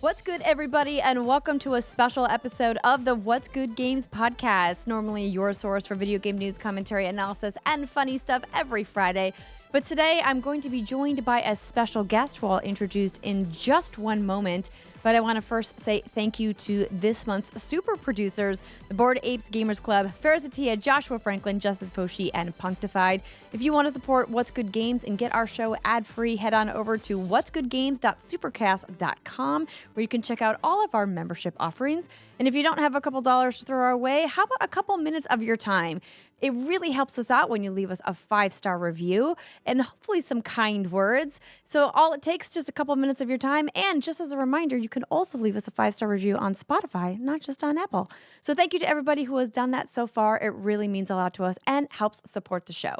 What's good, everybody, and welcome to a special episode of the What's Good Games podcast. Normally your source for video game news, commentary, analysis, and funny stuff every Friday. But today I'm going to be joined by a special guest who I'll introduce in just one moment. But I want to first say thank you to this month's super producers, the Bored Apes Gamers Club, Faris Attieh, Joshua Franklin, Justin Foshee, and Punkdefied. If you want to support What's Good Games and get our show ad-free, head on over to what'sgoodgames.supercast.com, where you can check out all of our membership offerings. And if you don't have a couple dollars to throw our way, how about a couple minutes of your time? It really helps us out when you leave us a 5-star review and hopefully some kind words. So all it takes is just a couple minutes of your time. And just as a reminder, you can also leave us a 5-star review on Spotify, not just on Apple. So thank you to everybody who has done that so far. It really means a lot to us and helps support the show.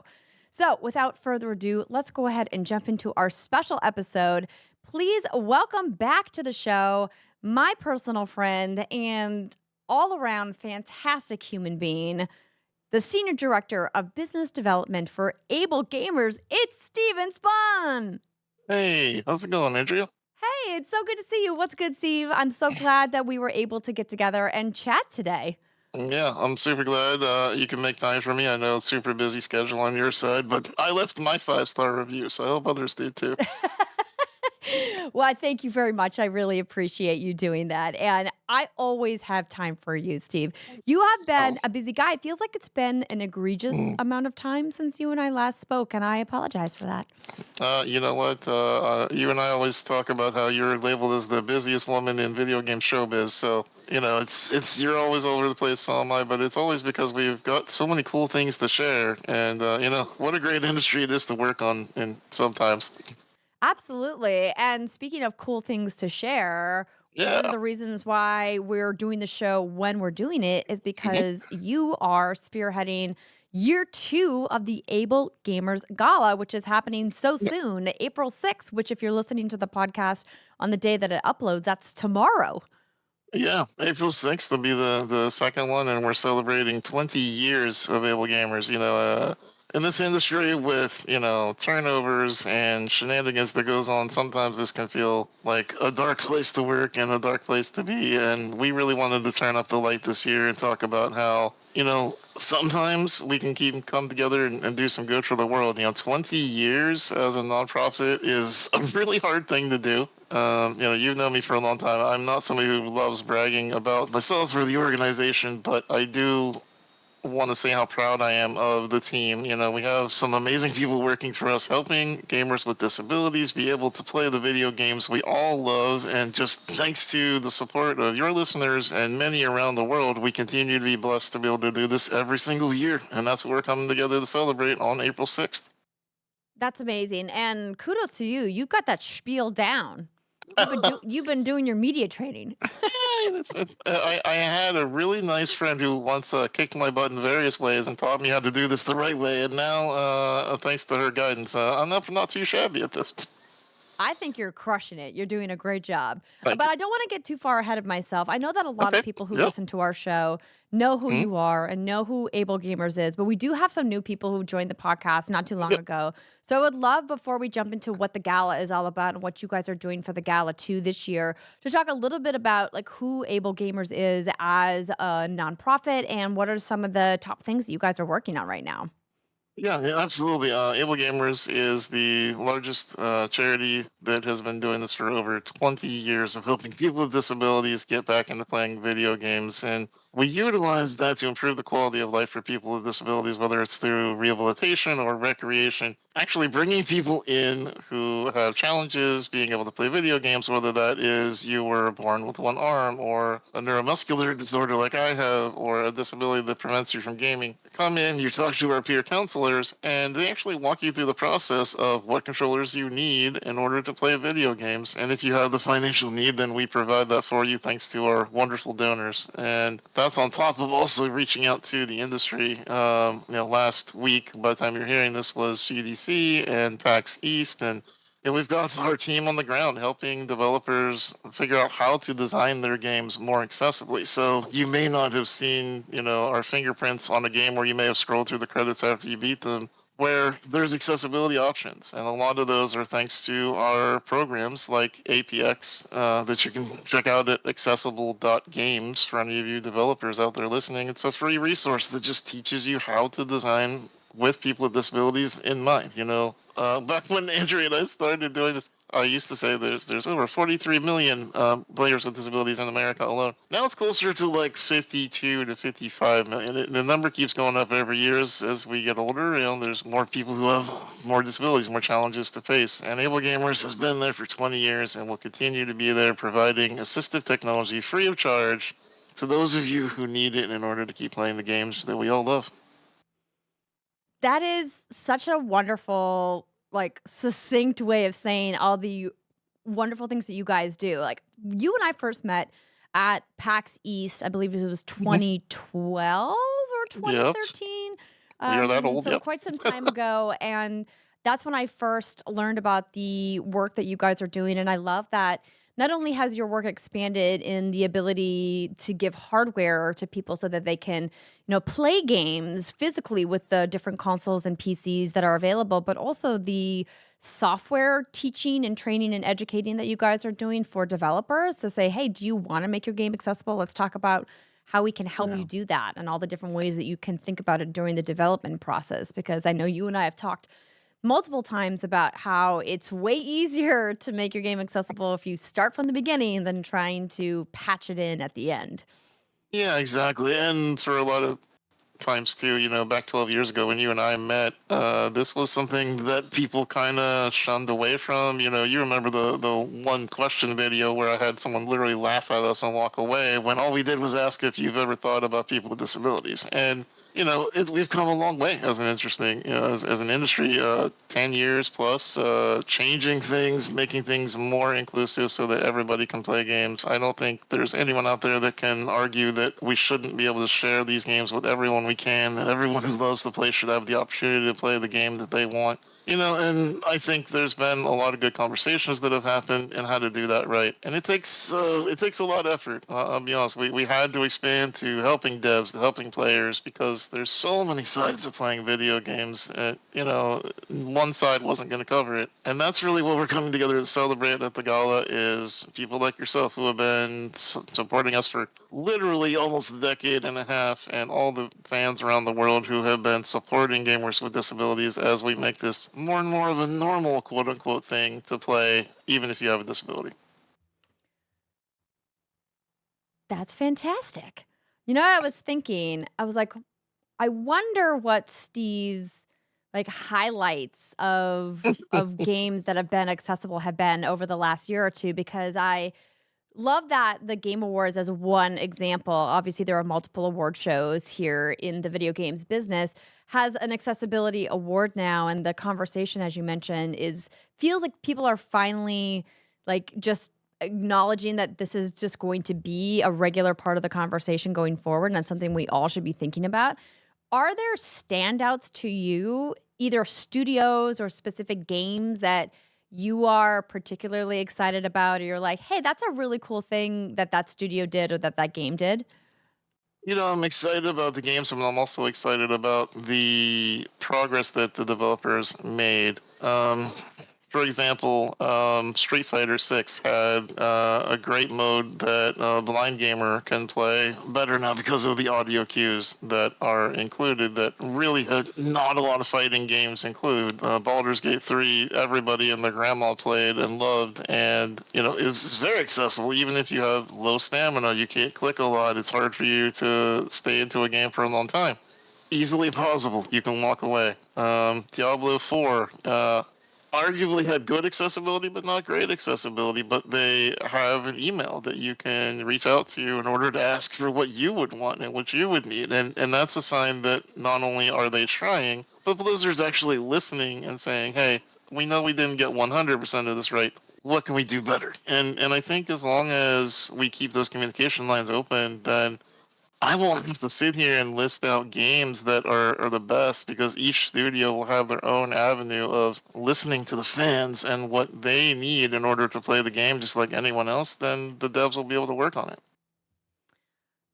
So without further ado, let's go ahead and jump into our special episode. Please welcome back to the show my personal friend and all-around fantastic human being, the Senior Director of Business Development for AbleGamers, it's Steven Spohn. Hey, how's it going, Andrea? Hey, it's so good to see you. What's good, Steve? I'm so glad that we were able to get together and chat today. Yeah, I'm super glad you can make time for me. I know it's super busy schedule on your side, but I left my 5-star review, so I hope others do too. Well, I thank you very much. I really appreciate you doing that. And I always have time for you, Steve. You have been a busy guy. It feels like it's been an egregious amount of time since you and I last spoke, and I apologize for that. You know what? You and I always talk about how you're labeled as the busiest woman in video game showbiz. So, it's you're always all over the place, so am I, but it's always because we've got so many cool things to share. And, what a great industry it is to work on in sometimes. Absolutely. And speaking of cool things to share, one of Yeah. the reasons why we're doing the show when we're doing it is Mhm. because you are spearheading year 2 of the Able Gamers Gala, which is happening so soon, April 6th, which if you're listening to the podcast on the day that it uploads, that's tomorrow. Yeah, April 6th will be the second one, and we're celebrating 20 years of Able Gamers. In this industry with, turnovers and shenanigans that goes on, sometimes this can feel like a dark place to work and a dark place to be. And we really wanted to turn up the light this year and talk about how, sometimes we can come together and do some good for the world. 20 years as a nonprofit is a really hard thing to do. You've known me for a long time. I'm not somebody who loves bragging about myself or the organization, but I do want to say how proud I am of the team. We have some amazing people working for us, helping gamers with disabilities be able to play the video games we all love. And just thanks to the support of your listeners and many around the world, we continue to be blessed to be able to do this every single year. And that's what we're coming together to celebrate on April 6th. That's amazing. And kudos to you. You got that spiel down. You've been doing your media training. I had a really nice friend who once kicked my butt in various ways and taught me how to do this the right way. And now, thanks to her guidance, I'm not too shabby at this. I think you're crushing it. You're doing a great job. Thank But you. I don't want to get too far ahead of myself. I know that a lot of Okay. people who Yeah. listen to our show know who Mhm. you are and know who Able Gamers is, but we do have some new people who joined the podcast not too long Yep. ago. So I would love, before we jump into what the gala is all about and what you guys are doing for the gala too this year, to talk a little bit about like who Able Gamers is as a nonprofit and what are some of the top things that you guys are working on right now. Yeah, absolutely. Able Gamers is the largest charity that has been doing this for over 20 years of helping people with disabilities get back into playing video games. And we utilize that to improve the quality of life for people with disabilities, whether it's through rehabilitation or recreation. Actually, bringing people in who have challenges being able to play video games, whether that is you were born with one arm or a neuromuscular disorder like I have, or a disability that prevents you from gaming. Come in, you talk to our peer counselors, and they actually walk you through the process of what controllers you need in order to play video games. And if you have the financial need, then we provide that for you thanks to our wonderful donors. And that's on top of also reaching out to the industry. Last week, by the time you're hearing this, was GDC and PAX East, and we've got our team on the ground helping developers figure out how to design their games more accessibly. So you may not have seen, our fingerprints on a game where you may have scrolled through the credits after you beat them. where there's accessibility options, and a lot of those are thanks to our programs like APX that you can check out at accessible.games for any of you developers out there listening. It's a free resource that just teaches you how to design with people with disabilities in mind. Back when Andrea and I started doing this, I used to say there's over 43 million players with disabilities in America alone. Now it's closer to like 52 to 55 million. The number keeps going up every year as we get older. There's more people who have more disabilities, more challenges to face. And AbleGamers has been there for 20 years and will continue to be there, providing assistive technology free of charge to those of you who need it in order to keep playing the games that we all love. That is such a wonderful, like, succinct way of saying all the wonderful things that you guys do. Like, you and I first met at PAX East, I believe it was Mhm. 2012 or Yep. 2013. We are that old. So Yep. quite some time ago. And that's when I first learned about the work that you guys are doing. And I love that not only has your work expanded in the ability to give hardware to people so that they can, play games physically with the different consoles and PCs that are available, but also the software teaching and training and educating that you guys are doing for developers to say, hey, do you want to make your game accessible? Let's talk about how we can help you do that and all the different ways that you can think about it during the development process. Because I know you and I have talked multiple times about how it's way easier to make your game accessible if you start from the beginning than trying to patch it in at the end. Yeah, exactly. And for a lot of times too, back 12 years ago when you and I met, this was something that people kind of shunned away from. You remember the one question video where I had someone literally laugh at us and walk away when all we did was ask if you've ever thought about people with disabilities. And we've come a long way as an interesting, as an industry, 10 years plus, changing things, making things more inclusive so that everybody can play games. I don't think there's anyone out there that can argue that we shouldn't be able to share these games with everyone we can, and everyone who loves to play should have the opportunity to play the game that they want. And I think there's been a lot of good conversations that have happened and how to do that right. And it takes a lot of effort. I'll be honest. We had to expand to helping devs, to helping players, because there's so many sides of playing video games. One side wasn't going to cover it, and that's really what we're coming together to celebrate at the gala. Is people like yourself who have been supporting us for literally almost a decade and a half, and all the fans around the world who have been supporting gamers with disabilities as we make this more and more of a normal quote unquote thing to play, even if you have a disability. That's fantastic. You know what I was thinking? I was like, I wonder what Steve's like highlights of games that have been accessible have been over the last year or two, because I love that the Game Awards as one example. Obviously, there are multiple award shows here in the video games business. Has an accessibility award now, and the conversation, as you mentioned, is feels like people are finally like just acknowledging that this is just going to be a regular part of the conversation going forward, and that's something we all should be thinking about. Are there standouts to you, either studios or specific games that you are particularly excited about, or you're like, hey, that's a really cool thing that that studio did or that that game did? I'm excited about the games, but I'm also excited about the progress that the developers made. For example, Street Fighter 6 had a great mode that a blind gamer can play better now because of the audio cues that are included that really not a lot of fighting games include. Baldur's Gate 3, everybody and their grandma played and loved, and is very accessible. Even if you have low stamina, you can't click a lot. It's hard for you to stay into a game for a long time. Easily pausable. You can walk away. Diablo 4 arguably had good accessibility, but not great accessibility. But they have an email that you can reach out to in order to ask for what you would want and what you would need. And that's a sign that not only are they trying, but Blizzard's actually listening and saying, hey, we know we didn't get 100% of this right. What can we do better? And I think as long as we keep those communication lines open, then I won't have to sit here and list out games that are the best, because each studio will have their own avenue of listening to the fans and what they need in order to play the game just like anyone else. Then the devs will be able to work on it.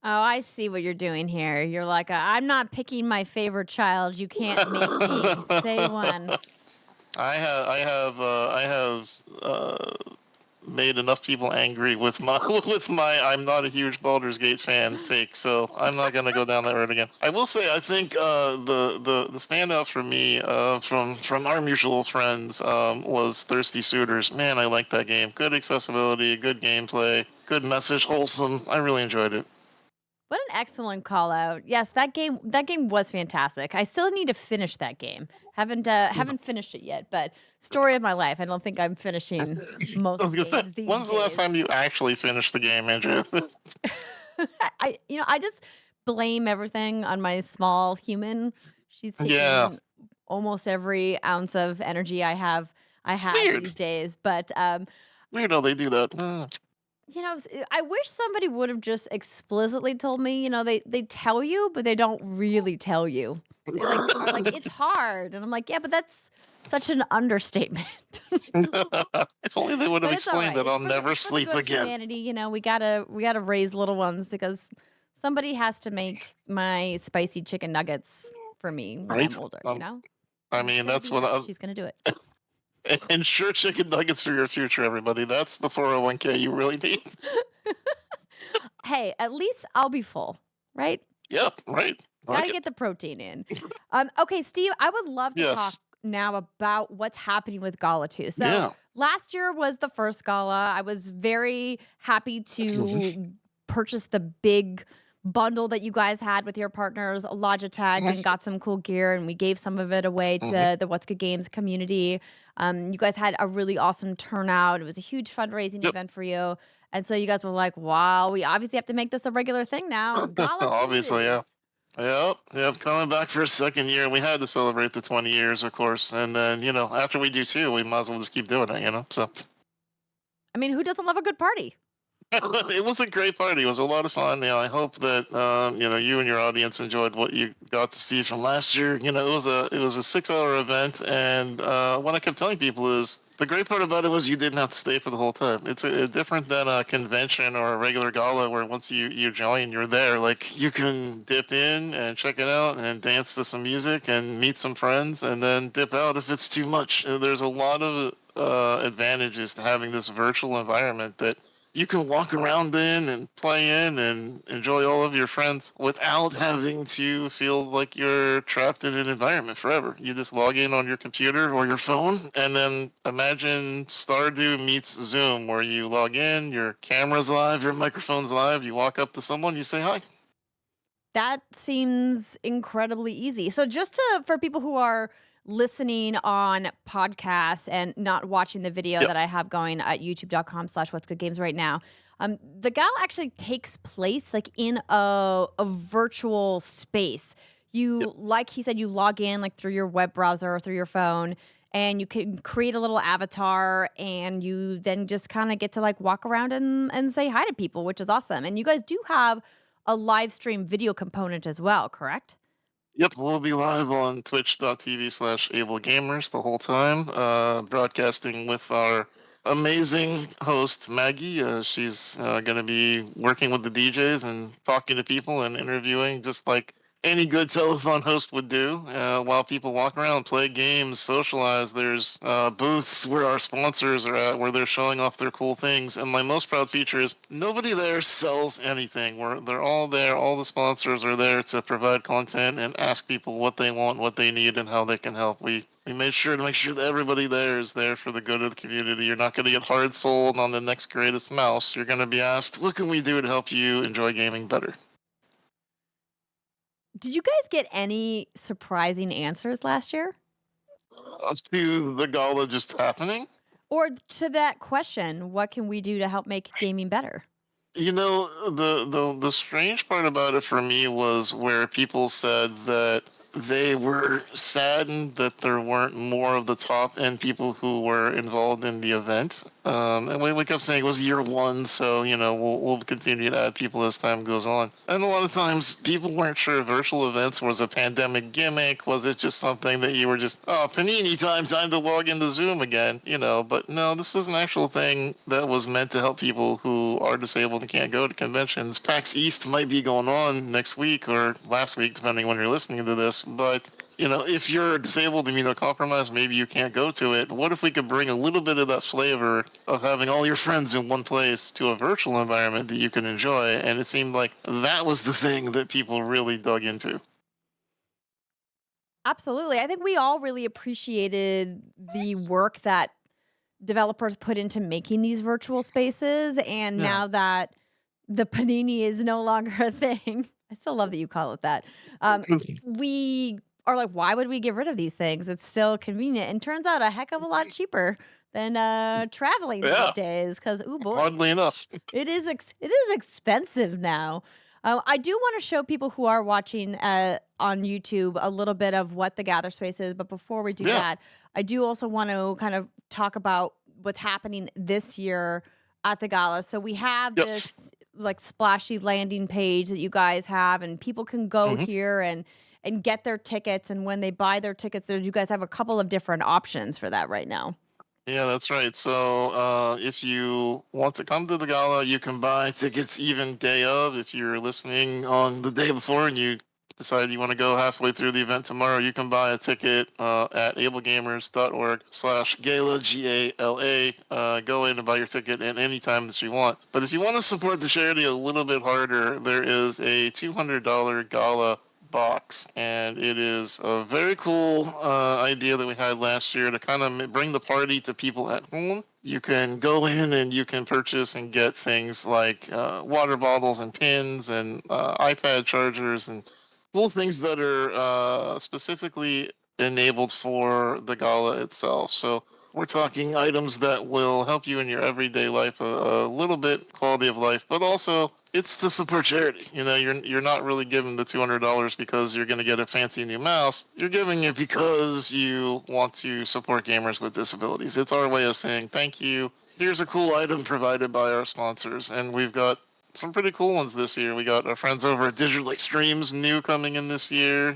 Oh, I see what you're doing here. You're like, I'm not picking my favorite child. You can't make me. Say one. I have made enough people angry with my with my I'm not a huge Baldur's Gate fan take, so I'm not gonna go down that road again. I will say I think the standout for me from our mutual friends was Thirsty Suitors. Man, I like that game. Good accessibility, good gameplay, good message, wholesome. I really enjoyed it. What an excellent call out. Yes, that game was fantastic. I still need to finish that game. Haven't finished it yet, but story of my life. I don't think I'm finishing I most was gonna say, games these when's the last time days. you actually finished the game, Andrea? I just blame everything on my small human. She's Yeah, taking almost every ounce of energy I have weird. these days. But Weird how they do that. I wish somebody would have just explicitly told me. They tell you, but they don't really tell you. They like are like it's hard, and I'm like, yeah, but that's such an understatement. If only they would have But it's all explained right. that It's I'll for the never it's for the sleep good of again. humanity. We gotta raise little ones because somebody has to make my spicy chicken nuggets for me when I'm Right? older. I And it's mean, gonna that's be what her. She's gonna do it. ensure chicken nuggets for your future, everybody. That's the 401k you really need. Hey, at least I'll be full, right? Yep, right. Got Like to it. get the protein in. Okay, Steve, I would love to talk Yes. now about what's happening with Gala too. So Yeah. last year was the first Gala. I was very happy Mhm. to purchase the big bundle that you guys had with your partners, Logitech, Mhm. and got some cool gear. And we gave some of it away Mhm. to the What's Good Games community. You guys had a really awesome turnout. It was a huge fundraising Yep. event for you. And so you guys were like, wow, we obviously have to make this a regular thing now. Gala Obviously, yeah. Tuesdays. Yep, coming back for a second year. We had to celebrate the 20 years, of course. And then, after we do two, we might as well just keep doing it. So I mean, who doesn't love a good party? it was a great party. It was a lot of fun. I hope that you and your audience enjoyed what you got to see from last year. It was a 6 hour event, and what I kept telling people is the great part about it was you didn't have to stay for the whole time. It's different than a convention or a regular gala where once you join, you're there. Like you can dip in and check it out and dance to some music and meet some friends, and then dip out if it's too much. There's a lot of advantages to having this virtual environment that you can walk around in and play in and enjoy all of your friends without having to feel like you're trapped in an environment forever. You just log in on your computer or your phone, and then imagine Stardew meets Zoom, where you log in, your camera's live, your microphone's live, you walk up to someone, you say hi. That seems incredibly easy. So for people who are listening on podcasts and not watching the video Yep, that I have going at youtube.com/what's good games right now, the gala actually takes place like in a virtual space. yep. Like he said, you log in like through your web browser or through your phone, and you can create a little avatar, and you then just kind of get to like walk around and say hi to people, which is awesome. And you guys do have a live stream video component as well, correct? Yep, we'll be live on twitch.tv/AbleGamers the whole time, broadcasting with our amazing host, Maggie. She's going to be working with the DJs and talking to people and interviewing just like any good telethon host would do while people walk around, play games, socialize. There's booths where our sponsors are at, where they're showing off their cool things. And my most proud feature is nobody there sells anything. They're all there. All the sponsors are there to provide content and ask people what they want, what they need, and how they can help. We made sure to make sure that everybody there is there for the good of the community. You're not going to get hard sold on the next greatest mouse. You're going to be asked, what can we do to help you enjoy gaming better? Did you guys get any surprising answers last year? To the gala just happening. Or to that question, what can we do to help make gaming better? The strange part about it for me was where people said that they were saddened that there weren't more of the top end people who were involved in the event. And we kept saying it was year one, so we'll continue to add people as time goes on. And a lot of times people weren't sure if virtual events was a pandemic gimmick. Was it just something that you were just panini time to log into Zoom again? But no, this is an actual thing that was meant to help people who are disabled and can't go to conventions. PAX East might be going on next week or last week, depending when you're listening to this. But if you're disabled, immunocompromised, maybe you can't go to it. What if we could bring a little bit of that flavor of having all your friends in one place to a virtual environment that you can enjoy? And it seemed like that was the thing that people really dug into. Absolutely. I think we all really appreciated the work that developers put into making these virtual spaces. And Yeah. now that the panini is no longer a thing, I still love that you call it that. We are like, why would we get rid of these things? It's still convenient and turns out a heck of a lot cheaper than traveling Yeah. these days. Because, oh boy, Oddly enough. it is expensive now. I do want to show people who are watching on YouTube a little bit of what the Gather Space is, but before we do Yeah. that, I do also want to kind of talk about what's happening this year at the Gala. So we have Yes. this like splashy landing page that you guys have, and people can go Mhm. here and get their tickets. And when they buy their tickets, there you guys have a couple of different options for that right now. Yeah, that's right. So if you want to come to the gala, you can buy tickets even day of. If you're listening on the day before and you decide you want to go halfway through the event tomorrow, you can buy a ticket at ablegamers.org/gala, Gala. Go in and buy your ticket at any time that you want. But if you want to support the charity a little bit harder, there is a $200 gala box, and it is a very cool idea that we had last year to kind of bring the party to people at home. You can go in and you can purchase and get things like water bottles and pins and iPad chargers and cool things that are specifically enabled for the gala itself. So we're talking items that will help you in your everyday life a little bit, quality of life, but also it's to support charity. You're not really giving the $200 because you're going to get a fancy new mouse. You're giving it because you want to support gamers with disabilities. It's our way of saying thank you. Here's a cool item provided by our sponsors, and we've got some pretty cool ones this year. We got our friends over at Digital Extremes new coming in this year.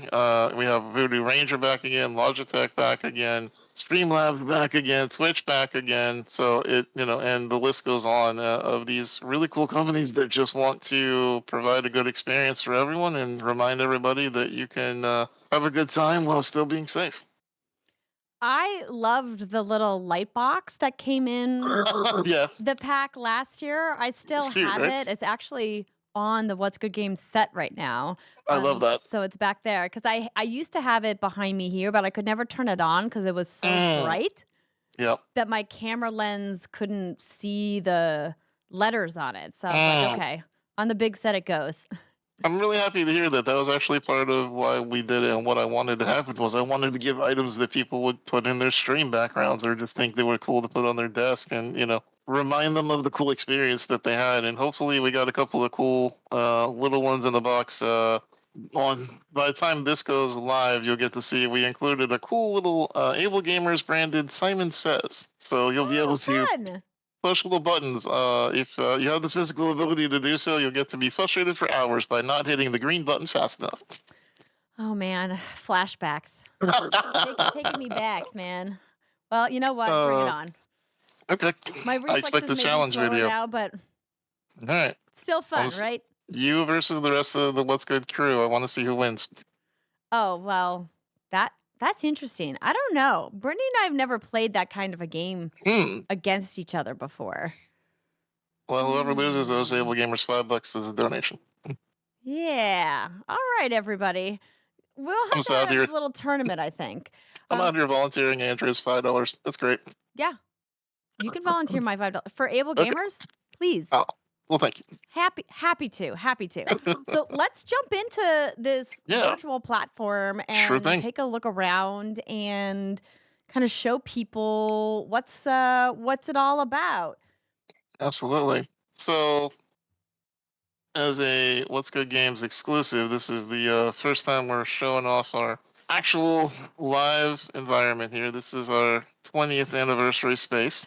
We have Voodoo Ranger back again, Logitech back again, Streamlabs back again, Twitch back again. So and the list goes on of these really cool companies that just want to provide a good experience for everyone and remind everybody that you can have a good time while still being safe. I loved the little light box that came in Yeah, the pack last year. I still it's cute, have right? it. It's actually on the What's Good Games set right now. I love that. So it's back there because I used to have it behind me here, but I could never turn it on because it was so Mm, bright yep. that my camera lens couldn't see the letters on it. So I was like, Mm. okay, on the big set it goes. I'm really happy to hear that. That was actually part of why we did it, and what I wanted to happen was I wanted to give items that people would put in their stream backgrounds or just think they were cool to put on their desk, and remind them of the cool experience that they had. And hopefully, we got a couple of cool little ones in the box. On by the time this goes live, you'll get to see we included a cool little AbleGamers branded Simon Says, so you'll be Oh, able to fun. push little buttons. If you have the physical ability to do so, you'll get to be frustrated for hours by not hitting the green button fast enough. Oh man, flashbacks. Taking me back, man. Well, you know what? Bring it uh, on. okay. My I expect reflexes the may be challenge slower video. now, but All right. still I fun, was right? you versus the rest of the What's Good crew. I want to see who wins. Oh, well, that's interesting. I don't know. Brittany and I have never played that kind of a game Hmm. against each other before. Well, whoever loses owes Hmm. Able Gamers $5 as a donation. Yeah. All right, everybody. We'll I'm have just to out have here. a little tournament, I think. I'm Um, out here volunteering. Andrea's $5. That's great. yeah, you can volunteer my $5 for Able Okay. Gamers, please. Oh, well, thank you. Happy to. So let's jump into this Yeah, virtual platform sure and thing. take a look around and kind of show people what's it all about. Absolutely. So, as a What's Good Games exclusive, this is the first time we're showing off our actual live environment here. This is our 20th anniversary space.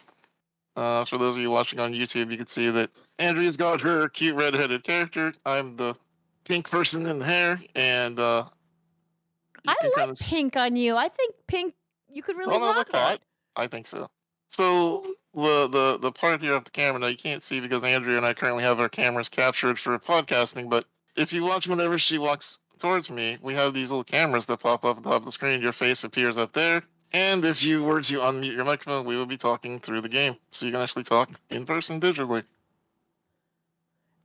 For those of you watching on YouTube, you can see that Andrea's got her cute red-headed character. I'm the pink person in the hair, and you I can kind like of. pink on you. I think pink, you could really Don't know rock about it. that. I think so. So the part here of the camera now you can't see because Andrea and I currently have our cameras captured for podcasting. But if you watch whenever she walks towards me, we have these little cameras that pop up at the top of the screen. Your face appears up there, and if you were to unmute your microphone, we will be talking through the game, so you can actually talk in person digitally.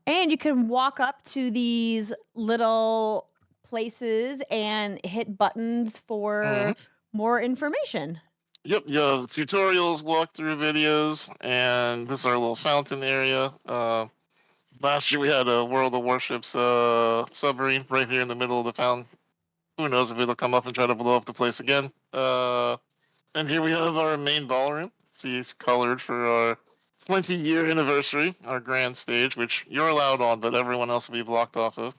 And you can walk up to these little places and hit buttons for more information. Yep, you have tutorials, walkthrough videos, and this is our little fountain area. Last year we had a World of Warships submarine right here in the middle of the fountain. Who knows if it'll come up and try to blow up the place again. And here we have our main ballroom. See, it's colored for our 20-year anniversary, our grand stage, which you're allowed on, but everyone else will be blocked off of.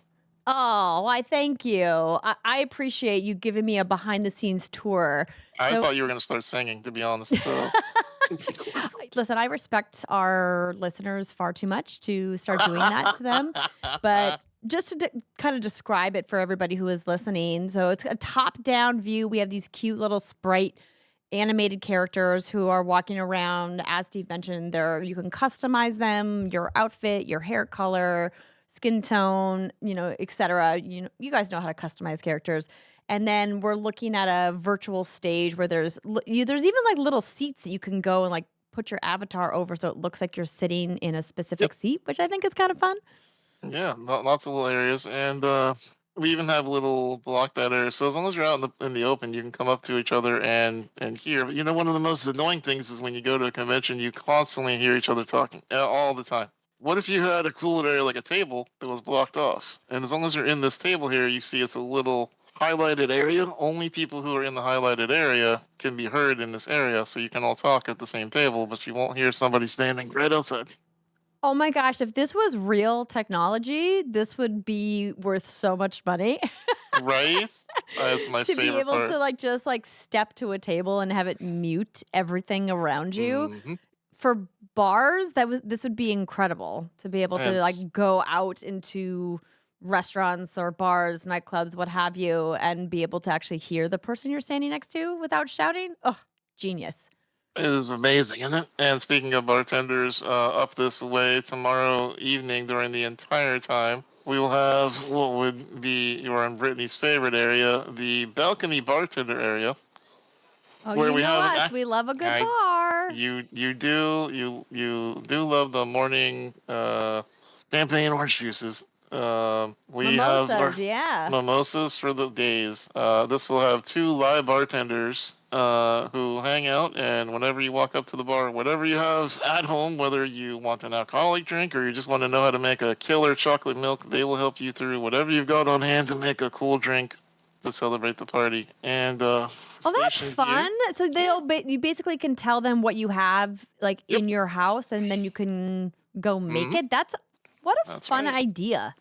Oh, why, thank you. I appreciate you giving me a behind-the-scenes tour. I thought you were going to start singing, to be honest. Listen, I respect our listeners far too much to start doing that to them. But just to kind of describe it for everybody who is listening. So it's a top-down view. We have these cute little sprite animated characters who are walking around. As Steve mentioned, you can customize them, your outfit, your hair color, skin tone, etc. You guys know how to customize characters. And then we're looking at a virtual stage where there's even like little seats that you can go and like put your avatar over so it looks like you're sitting in a specific seat, which I think is kind of fun. Yeah, lots of little areas, and we even have little blocked out areas. So as long as you're out in the open, you can come up to each other and hear. But one of the most annoying things is when you go to a convention, you constantly hear each other talking all the time. What if you had a cool area like a table that was blocked off? And as long as you're in this table here, you see it's a little highlighted area. Only people who are in the highlighted area can be heard in this area, so you can all talk at the same table, but you won't hear somebody standing right outside. Oh my gosh, if this was real technology, this would be worth so much money. Right? That's my to favorite be able part. to just step to a table and have it mute everything around you. For bars, this would be incredible to be able to go out into restaurants or bars, nightclubs, what have you, and be able to actually hear the person you're standing next to without shouting. Oh, genius. It is amazing, isn't it? And speaking of bartenders, up this way tomorrow evening during the entire time, we will have what would be your and Brittany's favorite area, the balcony bartender area. Oh, where we we love a good bar. You do love the morning champagne orange juices. We Mimosas, have mimosas for the days. This will have 2 live bartenders who hang out, and whenever you walk up to the bar, whatever you have at home, whether you want an alcoholic drink or you just want to know how to make a killer chocolate milk, they will help you through whatever you've got on hand to make a cool drink to celebrate the party. And oh, that's fun. So you basically can tell them what you have in your house, and then you can go make it. What a fun idea.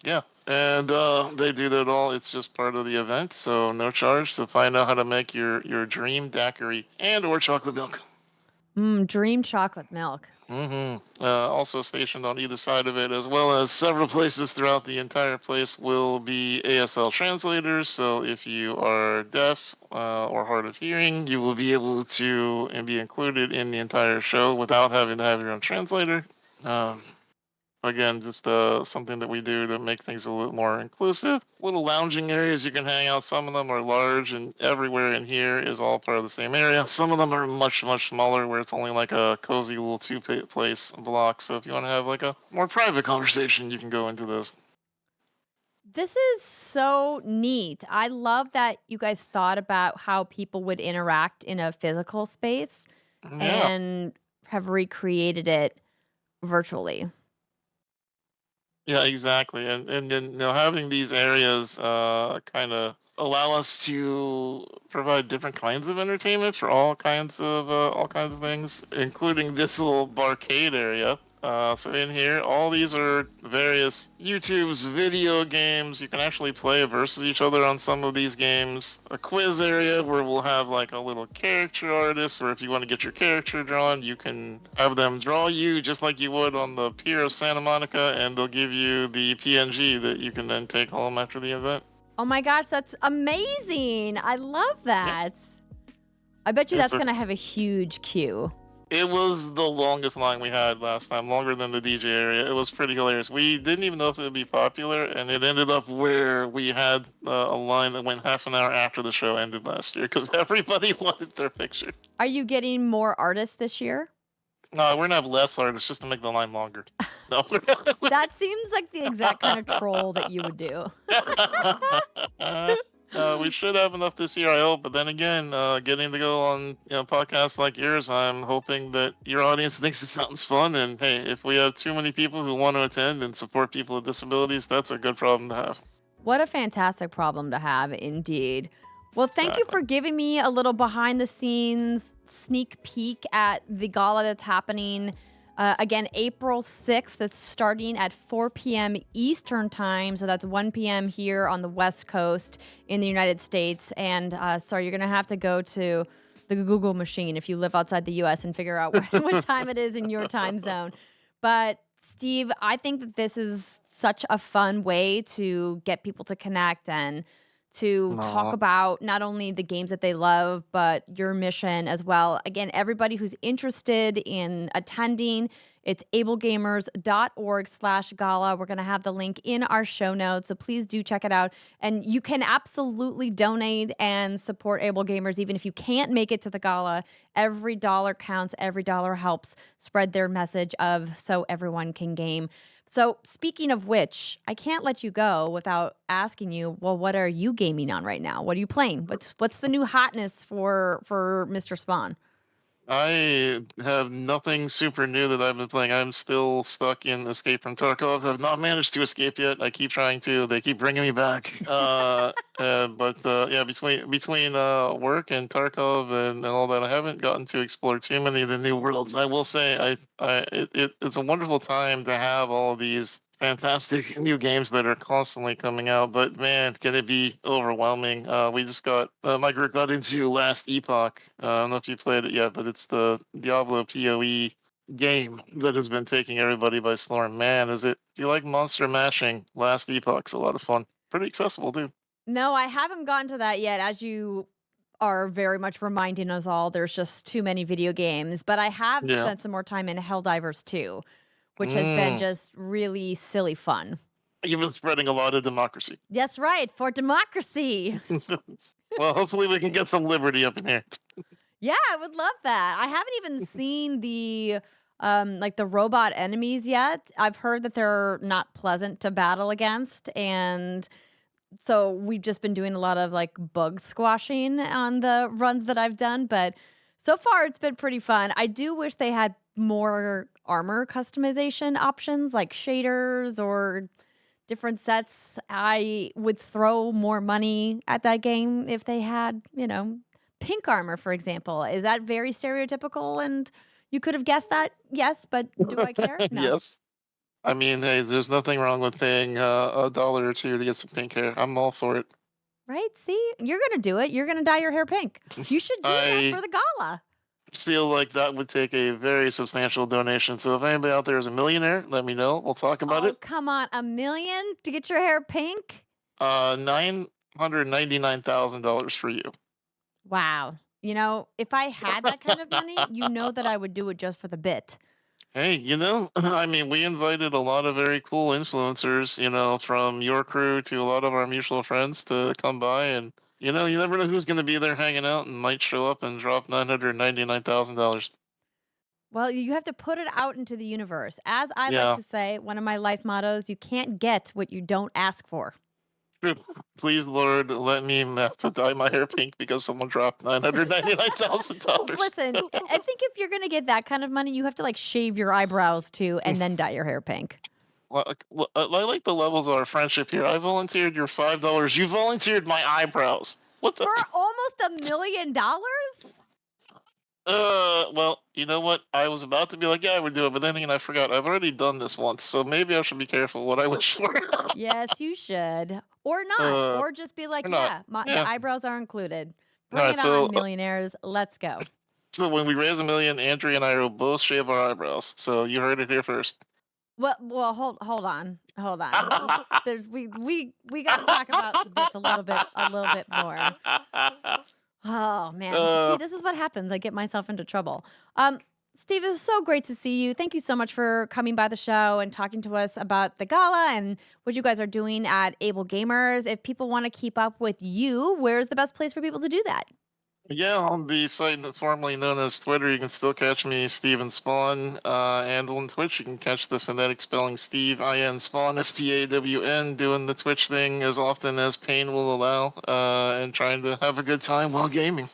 Yeah, and they do that all. It's just part of the event, so no charge to find out how to make your dream daiquiri or chocolate milk. Dream chocolate milk. Also stationed on either side of it, as well as several places throughout the entire place, will be ASL translators. So if you are deaf or hard of hearing, you will be able to be included in the entire show without having to have your own translator. Again, just something that we do to make things a little more inclusive. Little lounging areas you can hang out. Some of them are large, and everywhere in here is all part of the same area. Some of them are much, much smaller, where it's only like a cozy little 2-place block. So if you want to have like a more private conversation, you can go into those. This is so neat. I love that you guys thought about how people would interact in a physical space and have recreated it virtually. Yeah, exactly. And then having these areas kind of allow us to provide different kinds of entertainment for all kinds of things, including this little barcade area. So in here, all these are various YouTube's video games. You can actually play versus each other on some of these games. A quiz area where we'll have like a little character artist, or if you want to get your character drawn, you can have them draw you just like you would on the Pier of Santa Monica, and they'll give you the PNG that you can then take home after the event. Oh my gosh, that's amazing. I love that. Yeah. I bet you that's going to have a huge queue. It was the longest line we had last time, longer than the DJ area. It was pretty hilarious. We didn't even know if it would be popular, and it ended up where we had a line that went half an hour after the show ended last year because everybody wanted their picture. Are you getting more artists this year? No, we're going to have less artists just to make the line longer. No. That seems like the exact kind of troll that you would do. We should have enough this year, I hope. But then again, getting to go on podcasts like yours, I'm hoping that your audience thinks it sounds fun. And hey, if we have too many people who want to attend and support people with disabilities, that's a good problem to have. What a fantastic problem to have, indeed. Well, thank you for giving me a little behind-the-scenes sneak peek at the gala that's happening. Again, April 6th, that's starting at 4 p.m. Eastern time. So that's 1 p.m. here on the West Coast in the United States. And sorry, you're going to have to go to the Google machine if you live outside the U.S. and figure out what time it is in your time zone. But Steve, I think that this is such a fun way to get people to connect and to talk about not only the games that they love, but your mission as well. Again, everybody who's interested in attending, it's ablegamers.org/gala. We're going to have the link in our show notes, so please do check it out. And you can absolutely donate and support AbleGamers even if you can't make it to the gala. Every dollar counts. Every dollar helps spread their message of so everyone can game. So speaking of which, I can't let you go without asking you, well, what are you gaming on right now? What are you playing? What's the new hotness for Mr. Spohn? I have nothing super new that I've been playing. I'm still stuck in Escape from Tarkov. I've not managed to escape yet. I keep trying to. They keep bringing me back. But yeah, between work and Tarkov and all that, I haven't gotten to explore too many of the new worlds. I will say, it's a wonderful time to have all these fantastic new games that are constantly coming out, but man, can it be overwhelming. We just got my group got into Last Epoch. I don't know if you played it yet, but it's the Diablo PoE game that has been taking everybody by storm. Man, if you like monster mashing, Last Epoch's a lot of fun. Pretty accessible too. No, I haven't gotten to that yet. As you are very much reminding us all, there's just too many video games, but I have spent some more time in Helldivers 2. Which has been just really silly fun. You've been spreading a lot of democracy. That's right, for democracy. Well, hopefully we can get some liberty up in here. Yeah, I would love that. I haven't even seen the the robot enemies yet. I've heard that they're not pleasant to battle against, and so we've just been doing a lot of like bug squashing on the runs that I've done, but so far it's been pretty fun. I do wish they had more armor customization options like shaders or different sets. I would throw more money at that game if they had, pink armor, for example. Is that very stereotypical and you could have guessed that? Yes, but do I care? No. Yes. I mean, hey, there's nothing wrong with paying $1 or $2 to get some pink hair. I'm all for it. Right? See, you're going to do it. You're going to dye your hair pink. You should do that for the gala. Feel like that would take a very substantial donation. So if anybody out there is a millionaire, let me know. We'll talk about it. Come on, $1 million to get your hair pink? $999,000 for you. Wow. If I had that kind of money, that I would do it just for the bit. Hey, I mean, we invited a lot of very cool influencers, from your crew to a lot of our mutual friends to come by and you never know who's going to be there hanging out and might show up and drop $999,000. Well, you have to put it out into the universe. As I like to say, one of my life mottos, you can't get what you don't ask for. Please, Lord, let me have to dye my hair pink because someone dropped $999,000. Listen, I think if you're going to get that kind of money, you have to shave your eyebrows too and then dye your hair pink. Well, I like the levels of our friendship here. I volunteered your $5. You volunteered my eyebrows. What the? For almost $1 million? Well, you know what? I was about to be like, yeah, I would do it, but then again, I forgot. I've already done this once, so maybe I should be careful what I wish for. Yes, you should. Or not. uh, Or just be like, or not. yeah, the Yeah. eyebrows are included. All Bring right. it on, millionaires. Let's go. So when we raise 1 million, Andrea and I will both shave our eyebrows. So you heard it here first. Well, hold on, hold on. There's we got to talk about this a little bit more. Oh man, see, uh, this is what happens. I get myself into trouble. Steve, it was so great to see you. Thank you so much for coming by the show and talking to us about the gala and what you guys are doing at AbleGamers. If people want to keep up with you, where's the best place for people to do that? yeah, on the site formerly known as Twitter, you can still catch me, Steven Spohn, and on Twitch, you can catch the phonetic spelling Steve I-N Spawn Spawn, doing the Twitch thing as often as pain will allow, and trying to have a good time while gaming.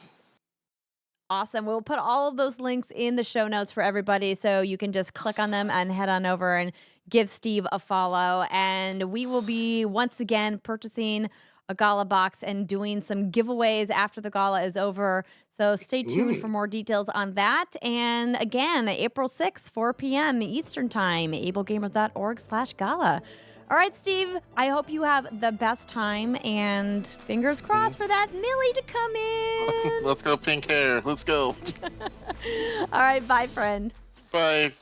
Awesome. We'll put all of those links in the show notes for everybody so you can just click on them and head on over and give Steve a follow. And we will be once again purchasing a gala box and doing some giveaways after the gala is over. So stay tuned for more details on that. And again, April 6th, 4 p.m. Eastern Time, ablegamers.org/gala. All right, Steve, I hope you have the best time and fingers crossed for that Millie to come in. Let's go, pink hair. Let's go. All right, bye, friend. Bye.